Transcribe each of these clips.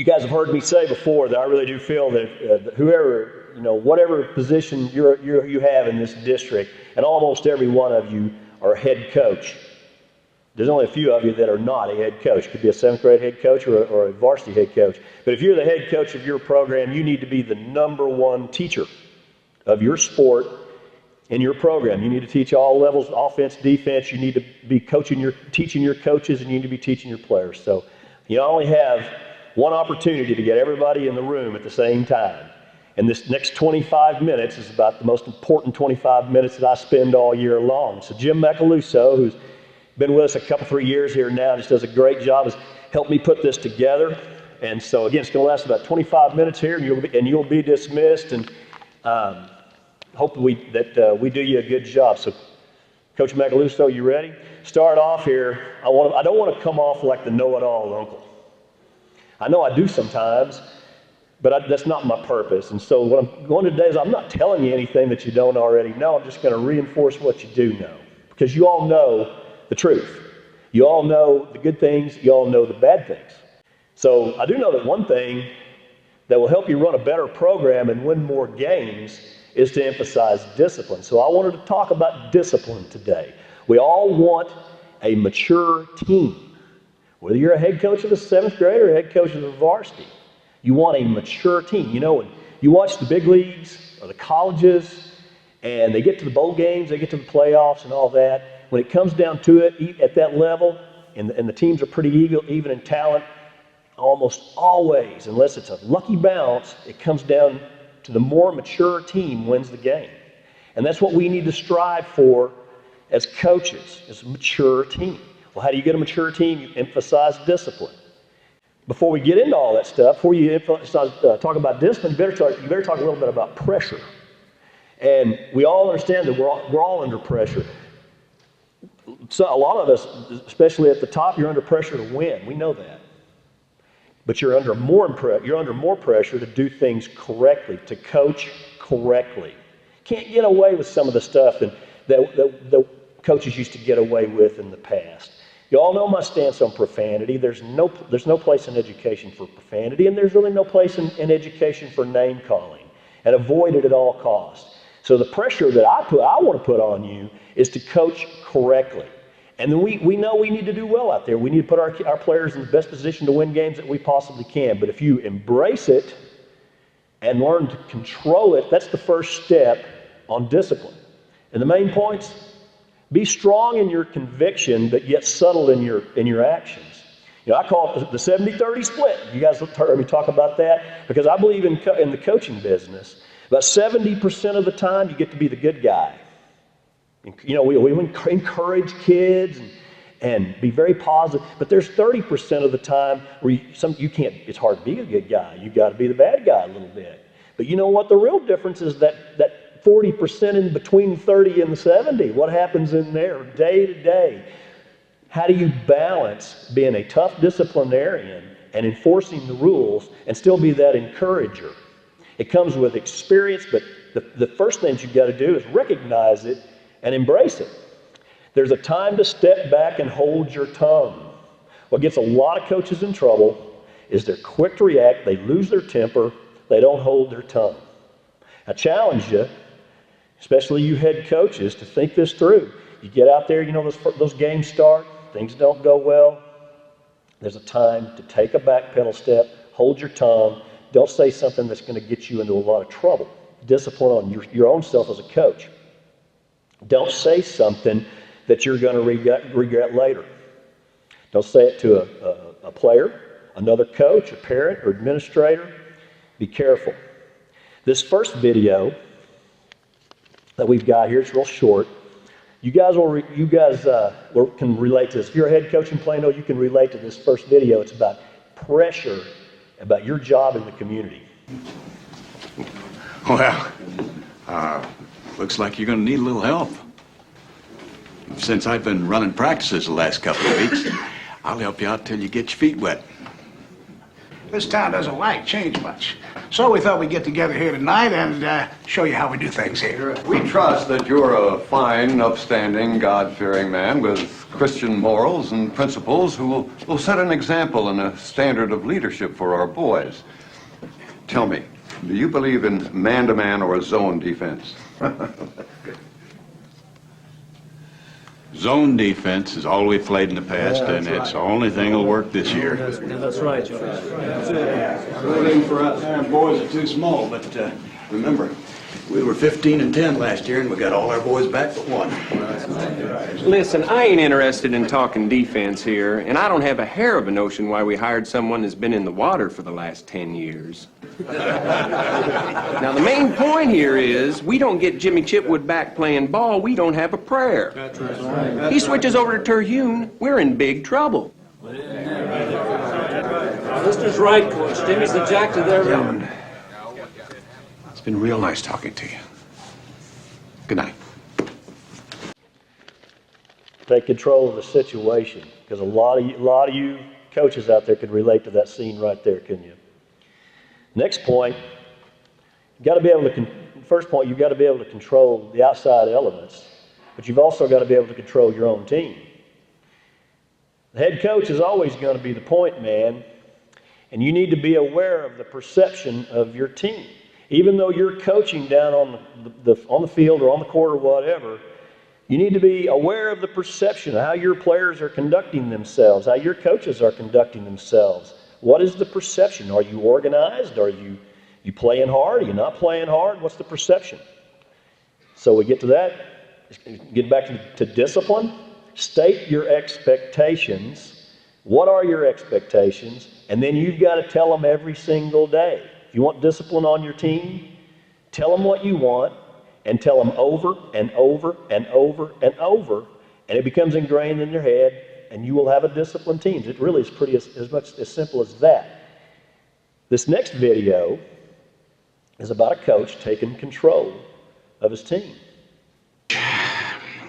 You guys have heard me say before that I really do feel that whoever, whatever position you have in this district, and almost every one of you are a head coach. There's only a few of you that are not a head coach. Could be a 7th grade head coach or a varsity head coach. But if you're the head coach of your program, you need to be the #1 teacher of your sport in your program. You need to teach all levels, offense, defense. You need to be teaching your coaches, and you need to be teaching your players. So you only have one opportunity to get everybody in the room at the same time. And this next 25 minutes is about the most important 25 minutes that I spend all year long. So Jim Macaluso, who's been with us a couple, 3 years here now, just does a great job, has helped me put this together. And so again, it's going to last about 25 minutes here, and you'll be dismissed. And hope that we do you a good job. So Coach Macaluso, you ready? Start off here. I don't want to come off like the know-it-all uncle. I know I do sometimes, but that's not my purpose. And so what I'm going to do today is I'm not telling you anything that you don't already know. I'm just going to reinforce what you do know, because you all know the truth. You all know the good things. You all know the bad things. So I do know that one thing that will help you run a better program and win more games is to emphasize discipline. So I wanted to talk about discipline today. We all want a mature team. Whether you're a head coach of the 7th grade or a head coach of the varsity, you want a mature team. When you watch the big leagues or the colleges, and they get to the bowl games, they get to the playoffs and all that, when it comes down to it at that level, and the teams are pretty even in talent, almost always, unless it's a lucky bounce, it comes down to the more mature team wins the game. And that's what we need to strive for as coaches, is a mature team. Well, how do you get a mature team? You emphasize discipline. Before we get into all that stuff, before you talk about discipline, you better talk a little bit about pressure. And we all understand that we're all under pressure. So a lot of us, especially at the top, you're under pressure to win. We know that. But you're under more pressure to do things correctly, to coach correctly. Can't get away with some of the stuff that coaches used to get away with in the past. You all know my stance on profanity. There's no place in education for profanity, and there's really no place in education for name calling, and avoid it at all costs. So the pressure that I want to put on you is to coach correctly. And then we know we need to do well out there. We need to put our players in the best position to win games that we possibly can. But if you embrace it and learn to control it, that's the first step on discipline. And the main points: be strong in your conviction, but yet subtle in your actions. I call it the 70-30 split. You guys heard me talk about that, because I believe in the coaching business. About 70% of the time, you get to be the good guy. We encourage kids and be very positive, but there's 30% of the time where you can't. It's hard to be a good guy. You got to be the bad guy a little bit. But you know what? The real difference is that 40% in between 30 and 70. What happens in there day to day? How do you balance being a tough disciplinarian and enforcing the rules and still be that encourager? It comes with experience, but the first thing you've got to do is recognize it and embrace it. There's a time to step back and hold your tongue. What gets a lot of coaches in trouble is they're quick to react, they lose their temper, they don't hold their tongue. I challenge you, especially you head coaches, to think this through. You get out there, those games start, things don't go well. There's a time to take a backpedal step, hold your tongue, don't say something that's going to get you into a lot of trouble. Discipline on your own self as a coach. Don't say something that you're going to regret later. Don't say it to a player, another coach, a parent, or administrator. Be careful. This first video that we've got here, it's real short. You guys can relate to this. If you're a head coach in Plano, you can relate to this first video. It's about pressure, about your job in the community. Well, looks like you're going to need a little help. Since I've been running practices the last couple of weeks, I'll help you out till you get your feet wet. This town doesn't like change much, So we thought we'd get together here tonight and show you how we do things here. We trust that you're a fine, upstanding, God-fearing man with Christian morals and principles who will set an example and a standard of leadership for our boys. Tell me, do you believe in man-to-man or a zone defense? Zone defense is all we've played in the past, and it's the only thing that'll work this year. That's right, George. Waiting for us. Our boys are too small, but remember, we were 15-10 last year, and we got all our boys back but one. Listen, I ain't interested in talking defense here, and I don't have a hair of a notion why we hired someone that's been in the water for the last 10 years. Now, the main point here is we don't get Jimmy Chitwood back playing ball, we don't have a prayer. That's right. He switches over to Terhune, we're in big trouble. Mister's right, Coach. Jimmy's the jack to their Gentlemen, it's been real nice talking to you. Good night. Take control of the situation, because a lot of you coaches out there could relate to that scene right there, couldn't you? Next point, you've got to be able to, first point, you've got to be able to control the outside elements, but you've also got to be able to control your own team. The head coach is always going to be the point man, and you need to be aware of the perception of your team. Even though you're coaching down on the field or on the court or whatever, you need to be aware of the perception of how your players are conducting themselves, how your coaches are conducting themselves. What is the perception? Are you organized? Are you playing hard? Are you not playing hard? What's the perception? So we get to that. Get back to discipline. State your expectations. What are your expectations? And then you've got to tell them every single day. If you want discipline on your team, tell them what you want and tell them over and over and over and over, and it becomes ingrained in their head, and you will have a disciplined team. It really is pretty as simple as that. This next video is about a coach taking control of his team.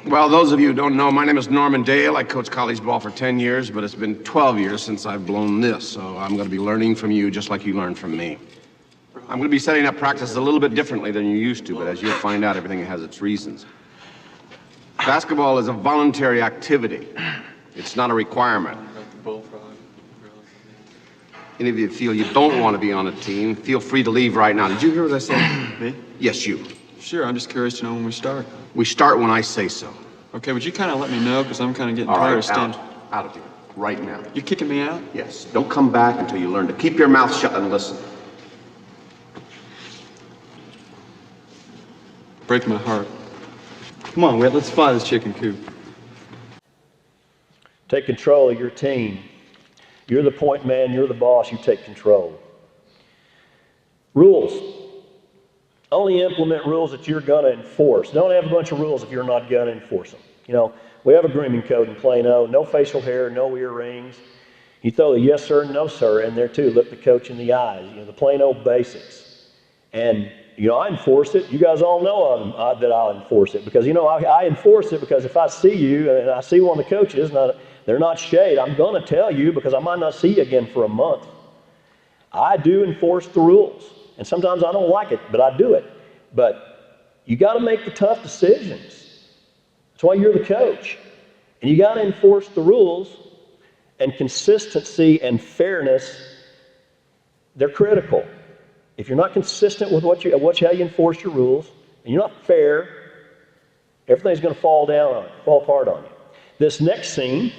Well, those of you who don't know, my name is Norman Dale. I coached college ball for 10 years, but it's been 12 years since I've blown this, so I'm going to be learning from you just like you learned from me. I'm going to be setting up practices a little bit differently than you used to, but as you'll find out, everything has its reasons. Basketball is a voluntary activity. It's not a requirement. Any of you feel you don't want to be on a team, feel free to leave right now. Did you hear what I said? Me? Yes, you. Sure, I'm just curious to know when we start. We start when I say so. Okay, would you kind of let me know, because I'm kind of getting All tired right, of standing. out of here, right now. You kicking me out? Yes, don't come back until you learn to keep your mouth shut and listen. Break my heart. Come on, Whit, let's fly this chicken coop. Take control of your team. You're the point man, you're the boss, you take control. Rules. Only implement rules that you're going to enforce. Don't have a bunch of rules if you're not going to enforce them. You know, we have a grooming code in Plano. No facial hair, no earrings. You throw the yes sir, no sir in there too. Look the coach in the eyes. You know, the Plano basics. And, you know, I enforce it. You guys all know that I'll enforce it. Because, you know, I enforce it because if I see you and I see one of the coaches, they're not shade, I'm going to tell you because I might not see you again for a month. I do enforce the rules. And sometimes I don't like it, but I do it. But you got to make the tough decisions. That's why you're the coach. And you got to enforce the rules, and consistency and fairness, they're critical. If you're not consistent with how you enforce your rules, and you're not fair, everything's going to fall apart on you. This next scene,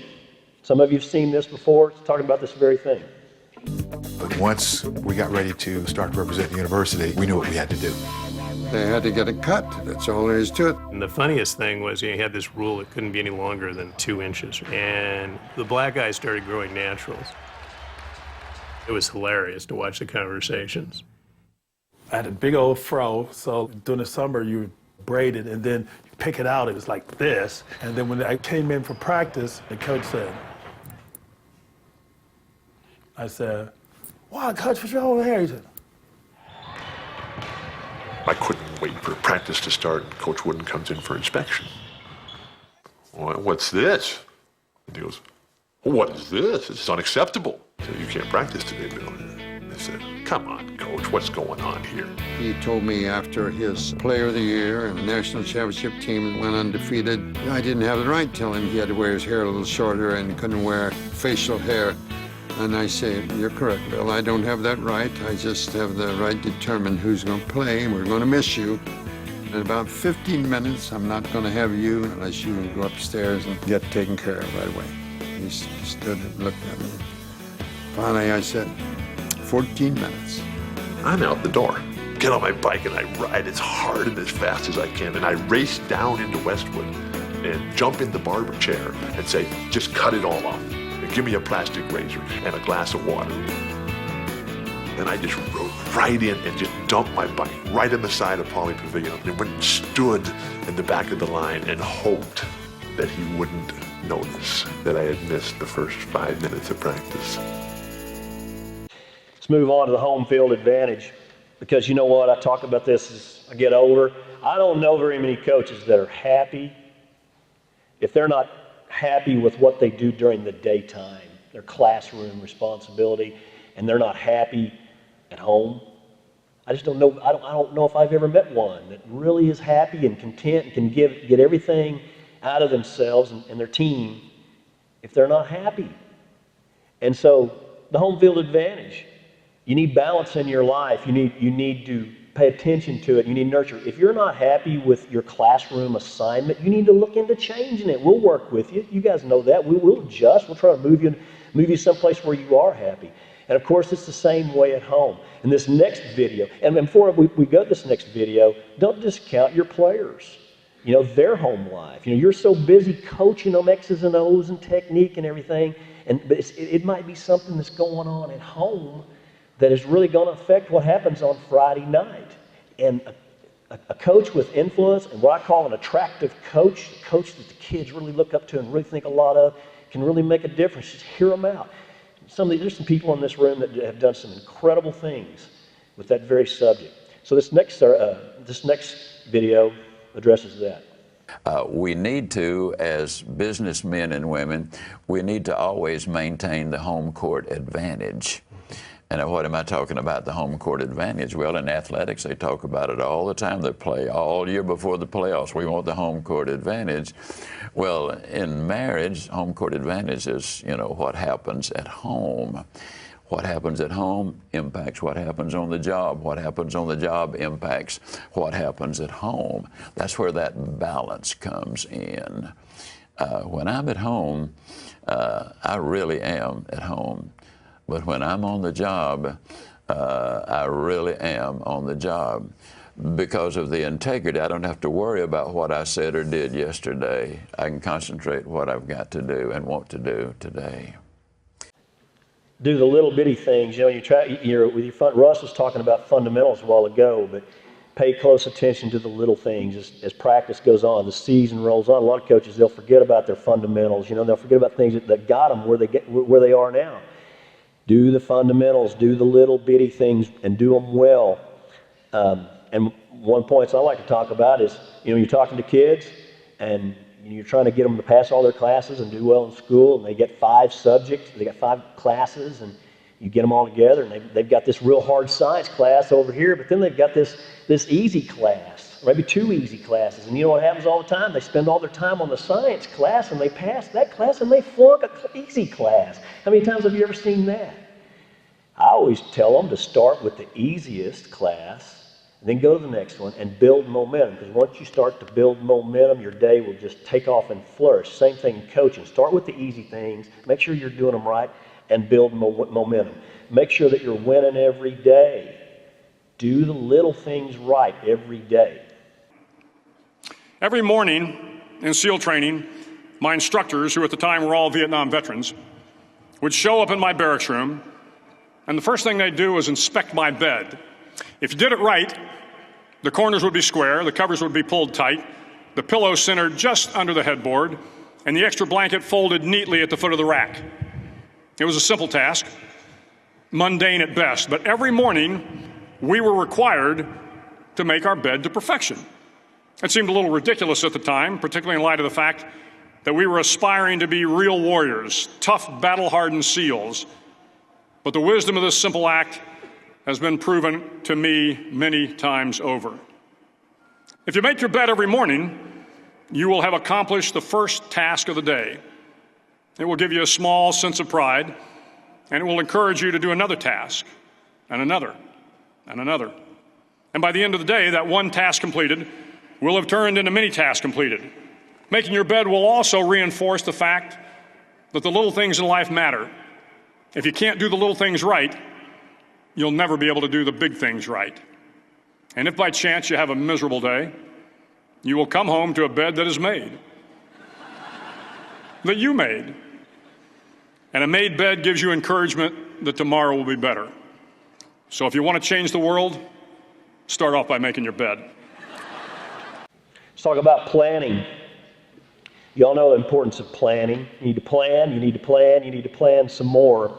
some of you have seen this before, it's talking about this very thing. But once we got ready to start to represent the university, we knew what we had to do. They had to get it cut. That's all there is to it. And the funniest thing was you had this rule that couldn't be any longer than 2 inches. And the black guy started growing naturals. It was hilarious to watch the conversations. I had a big old fro, so during the summer you braid it and then you pick it out, it was like this. And then when I came in for practice, the coach said, I said, wow, Coach, what's wrong with hair? He said, I couldn't wait for practice to start. Coach Wooden comes in for inspection. What's this? And he goes, what is this? It's unacceptable. I said, you can't practice today, Bill. I said, Come on, Coach, what's going on here? He told me after his Player of the Year and the National Championship team went undefeated, I didn't have the right to tell him he had to wear his hair a little shorter and couldn't wear facial hair. And I say, you're correct, Bill. I don't have that right. I just have the right to determine who's going to play, and we're going to miss you. In about 15 minutes, I'm not going to have you unless you go upstairs and get taken care of right away. He stood and looked at me. Finally, I said, 14 minutes. I'm out the door. Get on my bike and I ride as hard and as fast as I can. And I race down into Westwood and jump in the barber chair and say, just cut it all off. And give me a plastic razor and a glass of water. And I just rode right in and just dumped my bike right on the side of Pauley Pavilion and went and stood in the back of the line and hoped that he wouldn't notice that I had missed the first 5 minutes of practice. Let's move on to the home field advantage, because you know what, I talk about this as I get older. I don't know very many coaches that are happy if they're not happy with what they do during the daytime, their classroom responsibility, and they're not happy at home. I just don't know. I don't know if I've ever met one that really is happy and content and can get everything out of themselves and their team if they're not happy. And so the home field advantage. You need balance in your life. You need to pay attention to it. You need nurture. If you're not happy with your classroom assignment, you need to look into changing it. We'll work with you. You guys know that. We'll adjust. We'll try to move you someplace where you are happy. And of course, it's the same way at home. In this next video, and before we go to this next video, don't discount your players. You know, their home life. You know, you're so busy coaching them X's and O's and technique and everything, but it might be something that's going on at home that is really going to affect what happens on Friday night. And a coach with influence, and what I call an attractive coach, a coach that the kids really look up to and really think a lot of, can really make a difference. Just hear them out. There's some people in this room that have done some incredible things with that very subject. So this next video addresses that. We need to, as businessmen and women, we need to always maintain the home court advantage. And what am I talking about, the home court advantage? Well, in athletics, they talk about it all the time. They play all year before the playoffs. We want the home court advantage. Well, in marriage, home court advantage is, you know, what happens at home. What happens at home impacts what happens on the job. What happens on the job impacts what happens at home. That's where that balance comes in. When I'm at home, I really am at home. But when I'm on the job, I really am on the job. Because of the integrity, I don't have to worry about what I said or did yesterday. I can concentrate what I've got to do and want to do today. Do the little bitty things. You know, Russ was talking about fundamentals a while ago, but pay close attention to the little things as practice goes on, the season rolls on. A lot of coaches, they'll forget about their fundamentals. You know, they'll forget about things that got them where they are now. Do the fundamentals, do the little bitty things, and do them well. And one point I like to talk about is, you know, you're talking to kids, and you're trying to get them to pass all their classes and do well in school, and they get 5 subjects, they got 5 classes, and you get them all together, and they've got this real hard science class over here, but then they've got this easy class, maybe 2 easy classes. And you know what happens all the time? They spend all their time on the science class, and they pass that class, and they flunk an easy class. How many times have you ever seen that? I always tell them to start with the easiest class, and then go to the next one and build momentum. Because once you start to build momentum, your day will just take off and flourish. Same thing in coaching. Start with the easy things. Make sure you're doing them right, and build momentum. Make sure that you're winning every day. Do the little things right every day. Every morning in SEAL training, my instructors, who at the time were all Vietnam veterans, would show up in my barracks room, and the first thing they'd do was inspect my bed. If you did it right, the corners would be square, the covers would be pulled tight, the pillow centered just under the headboard, and the extra blanket folded neatly at the foot of the rack. It was a simple task, mundane at best, but every morning we were required to make our bed to perfection. It seemed a little ridiculous at the time, particularly in light of the fact that we were aspiring to be real warriors, tough, battle-hardened SEALs. But the wisdom of this simple act has been proven to me many times over. If you make your bed every morning, you will have accomplished the first task of the day. It will give you a small sense of pride, and it will encourage you to do another task, and another, and another. And by the end of the day, that one task completed will have turned into many tasks completed. Making your bed will also reinforce the fact that the little things in life matter. If you can't do the little things right, you'll never be able to do the big things right. And if by chance you have a miserable day, you will come home to a bed that is made, that you made. And a made bed gives you encouragement that tomorrow will be better. So if you want to change the world, start off by making your bed. Let's talk about planning. You all know the importance of planning. You need to plan, you need to plan, you need to plan some more.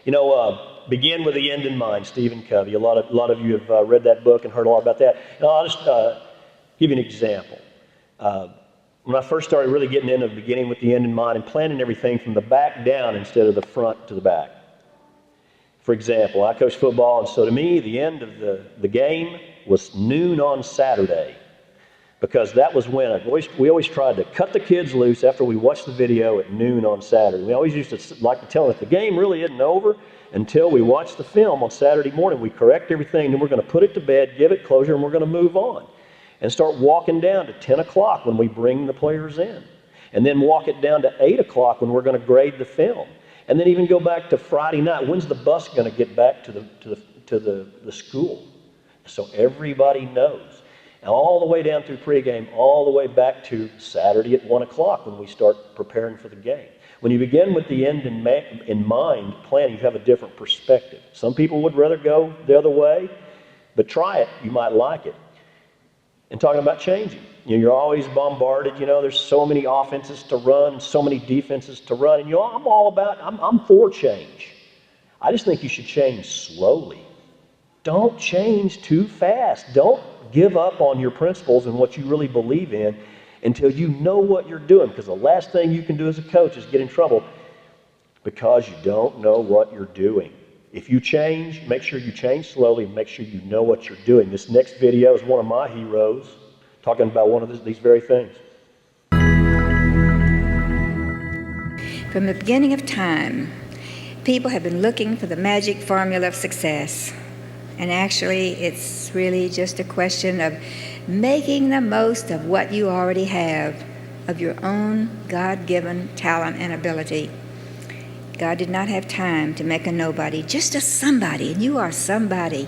You know, Begin with the End in Mind, Stephen Covey. A lot of you have read that book and heard a lot about that. And I'll just give you an example. When I first started really getting into beginning with the end in mind and planning everything from the back down instead of the front to the back. For example, I coach football, and so to me, the end of the game was noon on Saturday, because that was when we always tried to cut the kids loose after we watched the video at noon on Saturday. We always used to like to tell them that the game really isn't over until we watch the film on Saturday morning. We correct everything, then we're going to put it to bed, give it closure, and we're going to move on. And start walking down to 10 o'clock when we bring the players in. And then walk it down to 8 o'clock when we're going to grade the film. And then even go back to Friday night. When's the bus going to get back to the school? So everybody knows. And all the way down through pregame, all the way back to Saturday at 1 o'clock when we start preparing for the game. When you begin with the end in mind planning, you have a different perspective. Some people would rather go the other way, but try it. You might like it. And talking about changing. You're always bombarded. There's so many offenses to run and so many defenses to run. And I'm for change. I just think you should change slowly. Don't change too fast. Don't give up on your principles and what you really believe in until you know what you're doing. Because the last thing you can do as a coach is get in trouble because you don't know what you're doing. If you change, make sure you change slowly and make sure you know what you're doing. This next video is one of my heroes talking about one of these very things. From the beginning of time, people have been looking for the magic formula of success. And actually, it's really just a question of making the most of what you already have, of your own God-given talent and ability. God did not have time to make a nobody, just a somebody, and you are somebody.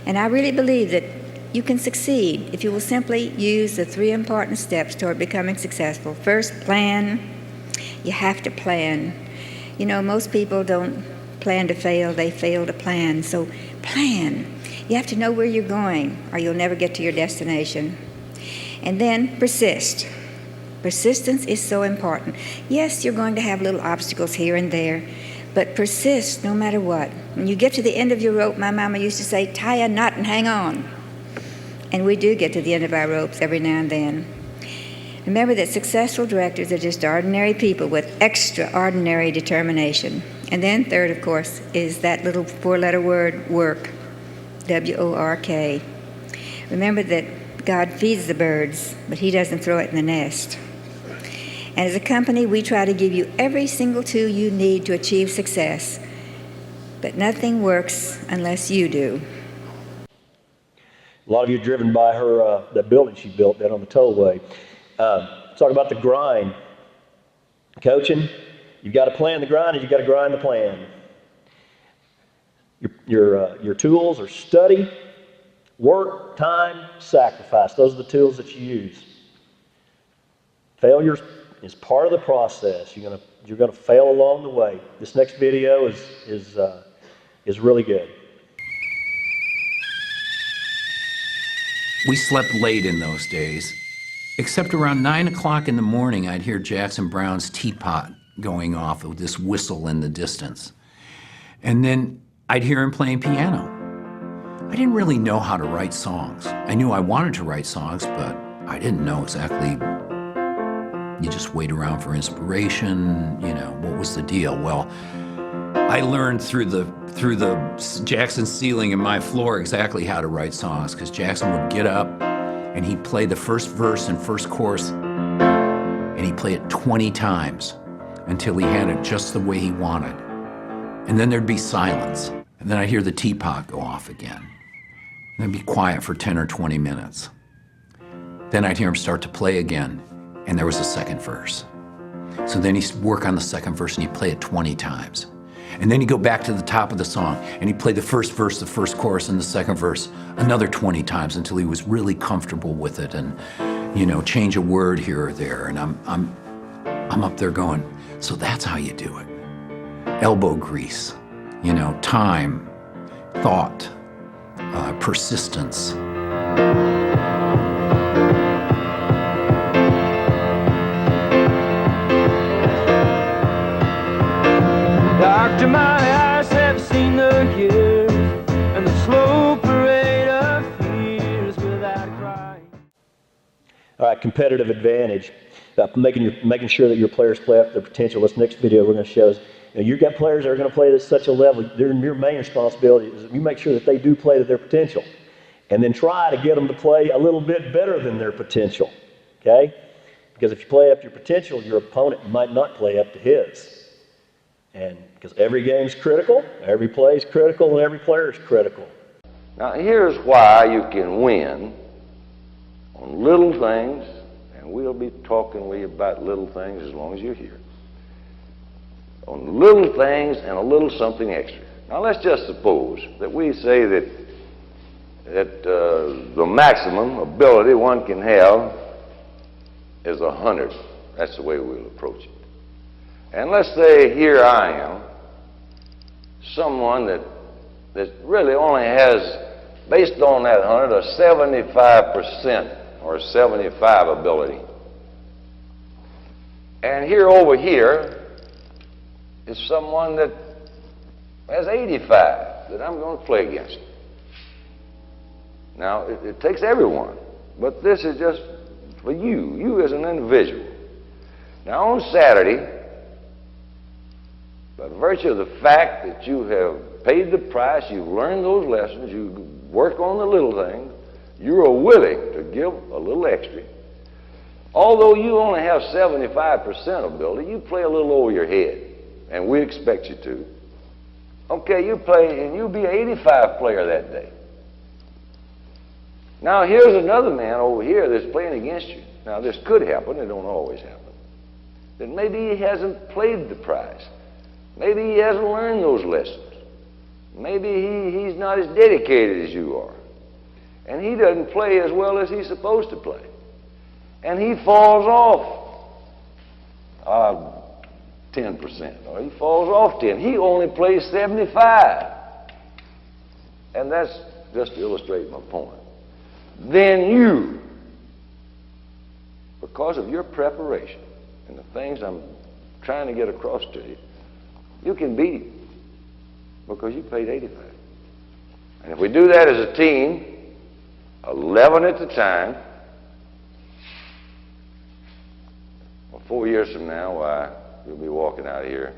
And I really believe that you can succeed if you will simply use the 3 important steps toward becoming successful. First, plan. You have to plan. Most people don't plan to fail, they fail to plan. So plan. You have to know where you're going, or you'll never get to your destination. And then persist. Persistence is so important. Yes, you're going to have little obstacles here and there, but persist no matter what. When you get to the end of your rope, my mama used to say, tie a knot and hang on. And we do get to the end of our ropes every now and then. Remember that successful directors are just ordinary people with extraordinary determination. And then third, of course, is that little 4-letter word, work, W-O-R-K. Remember that God feeds the birds, but He doesn't throw it in the nest. And as a company, we try to give you every single tool you need to achieve success. But nothing works unless you do. A lot of you are driven by her, that building she built down on the tollway. Talk about the grind. Coaching, you've got to plan the grind and you've got to grind the plan. Your tools are study, work, time, sacrifice. Those are the tools that you use. Failure is part of the process. You're gonna fail along the way. This next video is really good. We slept late in those days, except around 9 o'clock in the morning, I'd hear Jackson Browne's teapot going off with this whistle in the distance. And then I'd hear him playing piano. I didn't really know how to write songs. I knew I wanted to write songs, but I didn't know exactly. You just wait around for inspiration, what was the deal? Well, I learned through the Jackson ceiling and my floor exactly how to write songs, because Jackson would get up and he'd play the first verse and first chorus, and he'd play it 20 times until he had it just the way he wanted. And then there'd be silence, and then I'd hear the teapot go off again. And then be quiet for 10 or 20 minutes. Then I'd hear him start to play again, and there was a second verse. So then he'd work on the second verse and he'd play it 20 times. And then he'd go back to the top of the song and he'd play the first verse, the first chorus, and the second verse another 20 times until he was really comfortable with it, and, you know, change a word here or there. And I'm up there going, so that's how you do it. Elbow grease, you know, time, thought, persistence. Doctor, my eyes have seen the years and the slow parade of fears without crying. All right, competitive advantage. Making sure that your players play up to their potential. This next video we're going to show is, you know, you've got players that are going to play at such a level. Your main responsibility is you make sure that they do play to their potential, and then try to get them to play a little bit better than their potential. Okay? Because if you play up to your potential, your opponent might not play up to his. And because every game's critical, every play is critical, and every player is critical. Now, here's why you can win on little things, and we'll be talking with you about little things as long as you're here. On little things and a little something extra. Now, let's just suppose that we say that the maximum ability one can have is 100. That's the way we'll approach it. And let's say here I am, someone that really only has, based on that 100, a 75% or 75 ability. And here over here is someone that has 85 that I'm going to play against. Now, it takes everyone, but this is just for you as an individual. Now, on Saturday, by virtue of the fact that you have paid the price, you've learned those lessons, you work on the little things, you are willing to give a little extra. Although you only have 75% ability, you play a little over your head, and we expect you to. Okay, you play, and you'll be an 85 player that day. Now, here's another man over here that's playing against you. Now, this could happen, it don't always happen. That maybe he hasn't played the prize. Maybe he hasn't learned those lessons. Maybe he's not as dedicated as you are. And he doesn't play as well as he's supposed to play. And he falls off 10%, or he falls off 10. He only plays 75. And that's just to illustrate my point. Then you, because of your preparation and the things I'm trying to get across to you, you can beat him because you played 85. And if we do that as a team, 11 at a time, well, 4 years from now, why, you'll be walking out of here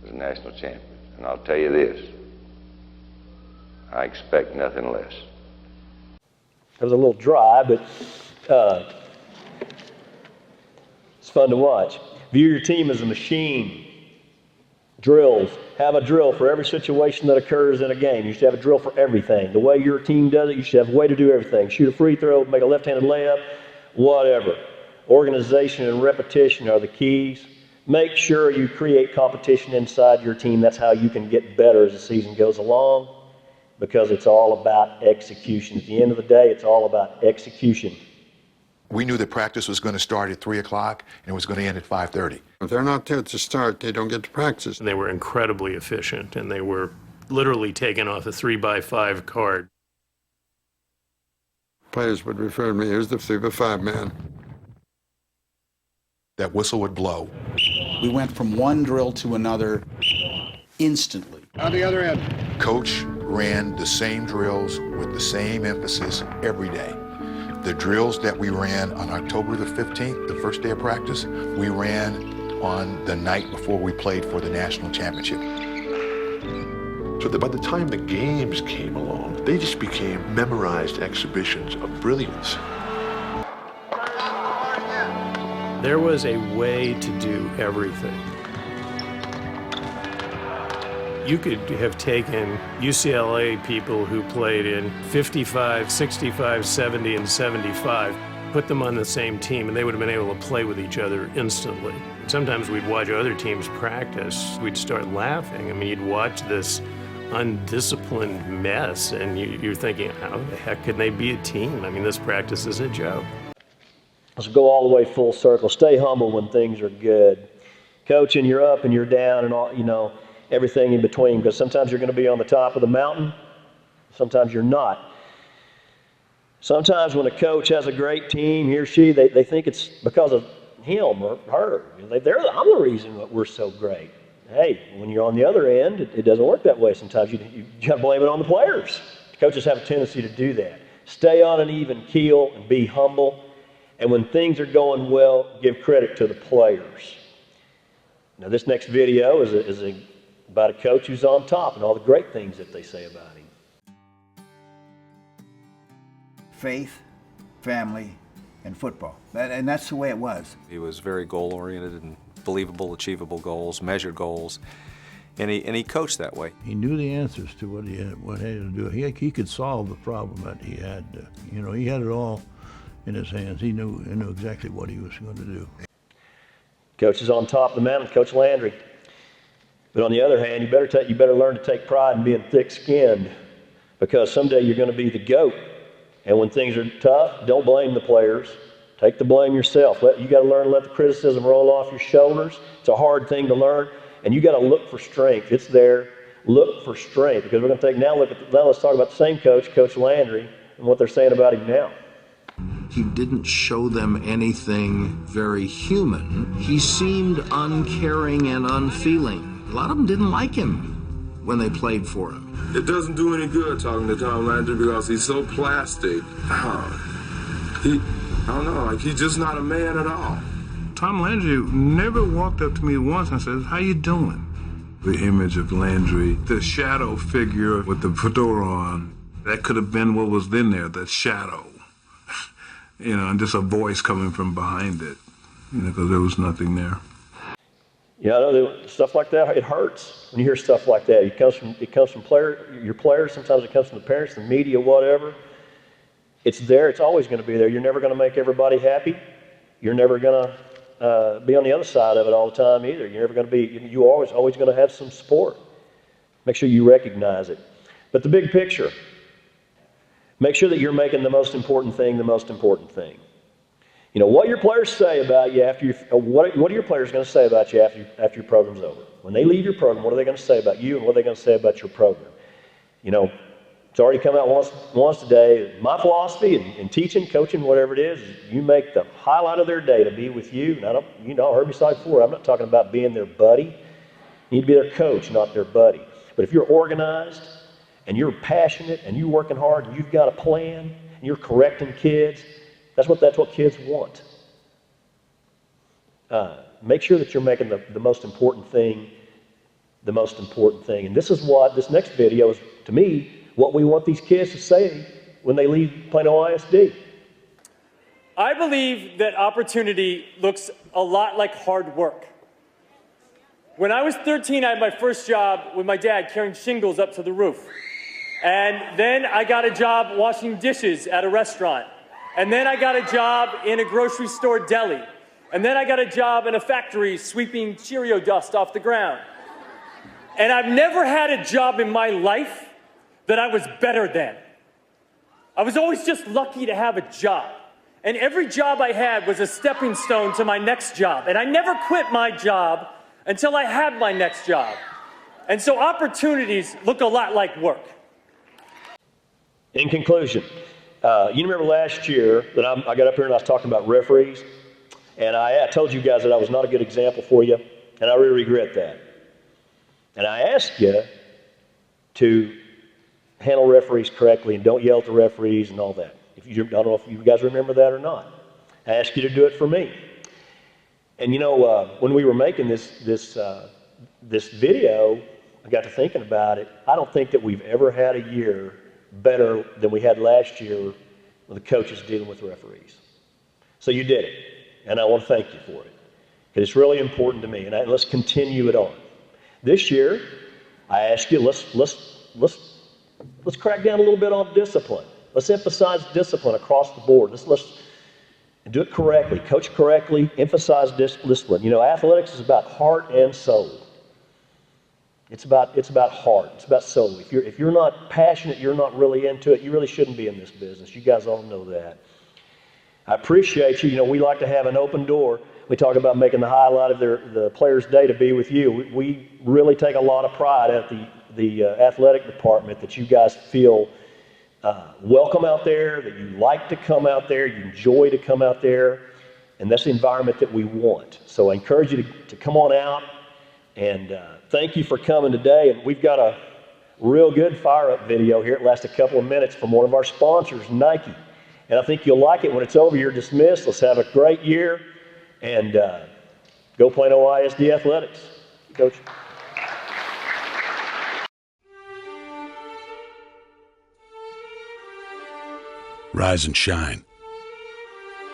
as a national champion. And I'll tell you this, I expect nothing less. It was a little dry, but it's fun to watch. View your team as a machine. Drills. Have a drill for every situation that occurs in a game. You should have a drill for everything. The way your team does it, you should have a way to do everything. Shoot a free throw, make a left-handed layup, whatever. Organization and repetition are the keys. Make sure you create competition inside your team. That's how you can get better as the season goes along, because it's all about execution. At the end of the day, it's all about execution. We knew that practice was going to start at 3 o'clock and it was going to end at 5:30. If they're not there to start, they don't get to practice. And they were incredibly efficient, and they were literally taken off a 3x5 card. Players would refer to me, here's the 3x5 man. That whistle would blow. We went from one drill to another instantly. On the other end. Coach ran the same drills with the same emphasis every day. The drills that we ran on October the 15th, the first day of practice, we ran on the night before we played for the national championship. So that by the time the games came along, they just became memorized exhibitions of brilliance. There was a way to do everything. You could have taken UCLA people who played in 55, 65, 70, and 75, put them on the same team, and they would have been able to play with each other instantly. Sometimes we'd watch other teams practice, we'd start laughing. I mean, you'd watch this undisciplined mess, and you're thinking, how the heck can they be a team? I mean, this practice is a joke. Let's go all the way full circle. Stay humble when things are good. Coaching, you're up and you're down and all, you know, everything in between, because sometimes you're going to be on the top of the mountain, sometimes you're not. Sometimes when a coach has a great team, he or she, they think it's because of him or her. I'm the reason that we're so great. Hey, when you're on the other end, it doesn't work that way. Sometimes you got to blame it on the players. Coaches have a tendency to do that. Stay on an even keel and be humble. And when things are going well, give credit to the players. Now, this next video is about a coach who's on top and all the great things that they say about him. Faith, family, and football. And that's the way it was. He was very goal-oriented and believable, achievable goals, measured goals, and he coached that way. He knew the answers to what he had to do. He could solve the problem that he had. He had it all in his hands. He knew exactly what he was going to do. Coach is on top of the mountain, Coach Landry. But on the other hand, you better learn to take pride in being thick-skinned, because someday you're going to be the GOAT. And when things are tough, don't blame the players. Take the blame yourself. You got to learn to let the criticism roll off your shoulders. It's a hard thing to learn, and you got to look for strength. It's there. Look for strength, because we're going to take now let's talk about the same coach, Coach Landry, and what they're saying about him now. He didn't show them anything very human. He seemed uncaring and unfeeling. A lot of them didn't like him when they played for him. It doesn't do any good talking to Tom Landry because he's so plastic. He's just not a man at all. Tom Landry never walked up to me once and says, "How you doing?" The image of Landry, the shadow figure with the fedora on, that could have been what was in there, that shadow. And just a voice coming from behind it, because there was nothing there. Yeah, I know stuff like that, it hurts when you hear stuff like that. It comes from your players, sometimes it comes from the parents, the media, whatever. It's there, it's always going to be there. You're never going to make everybody happy. You're never going to be on the other side of it all the time either. You're never going to be, you're always going to have some support. Make sure you recognize it. But the big picture, make sure that you're making the most important thing the most important thing. What your players say about you what are your players going to say about you after your program's over? When they leave your program, what are they going to say about you and what are they going to say about your program? It's already come out once today. My philosophy in teaching, coaching, whatever it is you make the highlight of their day to be with you. And I heard me say before, I'm not talking about being their buddy. You need to be their coach, not their buddy. But if you're organized and you're passionate and you're working hard and you've got a plan and you're correcting kids, that's what kids want. Make sure that you're making the most important thing the most important thing. And this is what this next video is, to me, what we want these kids to say when they leave Plano ISD. I believe that opportunity looks a lot like hard work. When I was 13, I had my first job with my dad carrying shingles up to the roof. And then I got a job washing dishes at a restaurant. And then I got a job in a grocery store deli. And then I got a job in a factory sweeping Cheerio dust off the ground. And I've never had a job in my life that I was better than. I was always just lucky to have a job. And every job I had was a stepping stone to my next job. And I never quit my job until I had my next job. And so opportunities look a lot like work. In conclusion, you remember last year that I got up here and I was talking about referees, and I told you guys that I was not a good example for you, and I really regret that. And I asked you to handle referees correctly and don't yell at the referees and all that. I don't know if you guys remember that or not. I asked you to do it for me. And when we were making this video, I got to thinking about it. I don't think that we've ever had a year better than we had last year with the coaches dealing with the referees. So you did it, and I want to thank you for it. Because it's really important to me, and let's continue it on. This year, I ask you, let's crack down a little bit on discipline. Let's emphasize discipline across the board. Let's do it correctly, coach correctly, emphasize discipline. You know, athletics is about heart and soul. It's about heart. It's about soul. If you're not passionate, you're not really into it, you really shouldn't be in this business. You guys all know that. I appreciate you. You know, we like to have an open door. We talk about making the highlight of the player's day to be with you. We really take a lot of pride at the athletic department that you guys feel welcome out there, that you like to come out there, you enjoy to come out there, and that's the environment that we want. So I encourage you to come on out, and thank you for coming today. And we've got a real good fire-up video here. It lasts a couple of minutes from one of our sponsors, Nike. And I think you'll like it. When it's over, you're dismissed. Let's have a great year. And go Plano ISD Athletics. Coach. Rise and shine.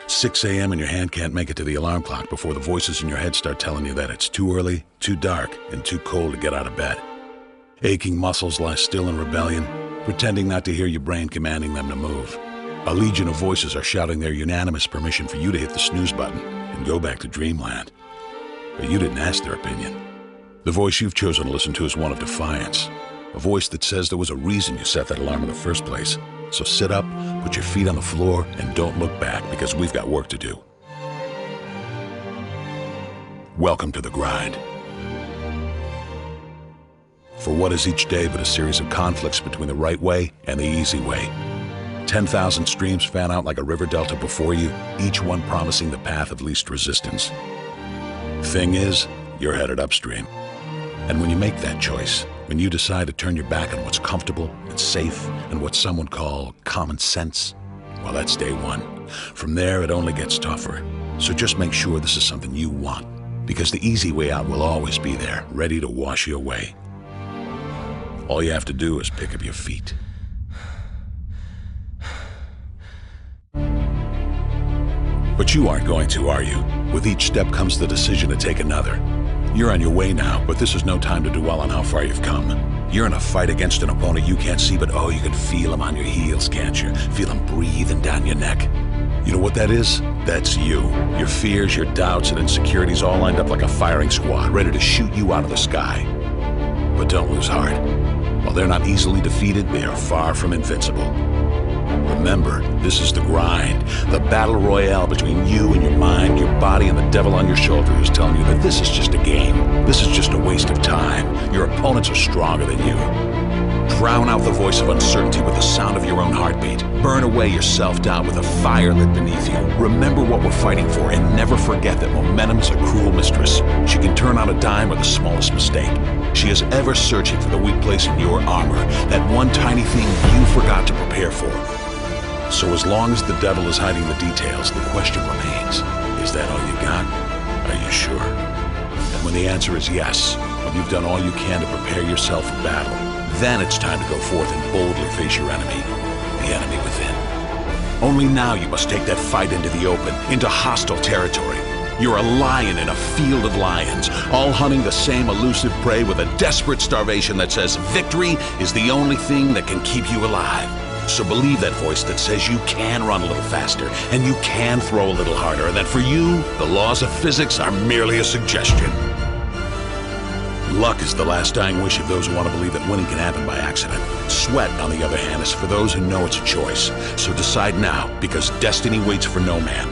6 a.m. and your hand can't make it to the alarm clock before the voices in your head start telling you that it's too early, too dark, and too cold to get out of bed. Aching muscles lie still in rebellion, pretending not to hear your brain commanding them to move. A legion of voices are shouting their unanimous permission for you to hit the snooze button and go back to dreamland. But you didn't ask their opinion. The voice you've chosen to listen to is one of defiance. A voice that says there was a reason you set that alarm in the first place. So sit up, put your feet on the floor, and don't look back, because we've got work to do. Welcome to the grind. For what is each day but a series of conflicts between the right way and the easy way? 10,000 streams fan out like a river delta before you, each one promising the path of least resistance. Thing is, you're headed upstream. And when you make that choice, when you decide to turn your back on what's comfortable and safe and what some would call common sense, well, that's day one. From there, it only gets tougher. So just make sure this is something you want, because the easy way out will always be there, ready to wash you away. All you have to do is pick up your feet. But you aren't going to, are you? With each step comes the decision to take another. You're on your way now, but this is no time to dwell on how far you've come. You're in a fight against an opponent you can't see, but oh, you can feel him on your heels, can't you? Feel him breathing down your neck. You know what that is? That's you. Your fears, your doubts, and insecurities all lined up like a firing squad, ready to shoot you out of the sky. But don't lose heart. While they're not easily defeated, they are far from invincible. Remember, this is the grind, the battle royale between you and your mind, your body, and the devil on your shoulder who's telling you that this is just a game. This is just a waste of time. Your opponents are stronger than you. Drown out the voice of uncertainty with the sound of your own heartbeat. Burn away your self-doubt with a fire lit beneath you. Remember what we're fighting for, and never forget that momentum's a cruel mistress. She can turn on a dime with the smallest mistake. She is ever searching for the weak place in your armor, that one tiny thing you forgot to prepare for. So as long as the devil is hiding the details, the question remains, is that all you got? Are you sure? And when the answer is yes, when you've done all you can to prepare yourself for battle, then it's time to go forth and boldly face your enemy, the enemy within. Only now you must take that fight into the open, into hostile territory. You're a lion in a field of lions, all hunting the same elusive prey with a desperate starvation that says victory is the only thing that can keep you alive. So believe that voice that says you can run a little faster, and you can throw a little harder, and that for you, the laws of physics are merely a suggestion. Luck is the last dying wish of those who want to believe that winning can happen by accident. Sweat, on the other hand, is for those who know it's a choice. So decide now, because destiny waits for no man.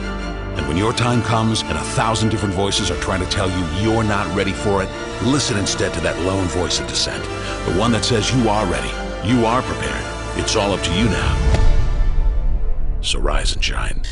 And when your time comes and 1,000 different voices are trying to tell you you're not ready for it, listen instead to that lone voice of dissent. The one that says you are ready, you are prepared. It's all up to you now. So rise and shine.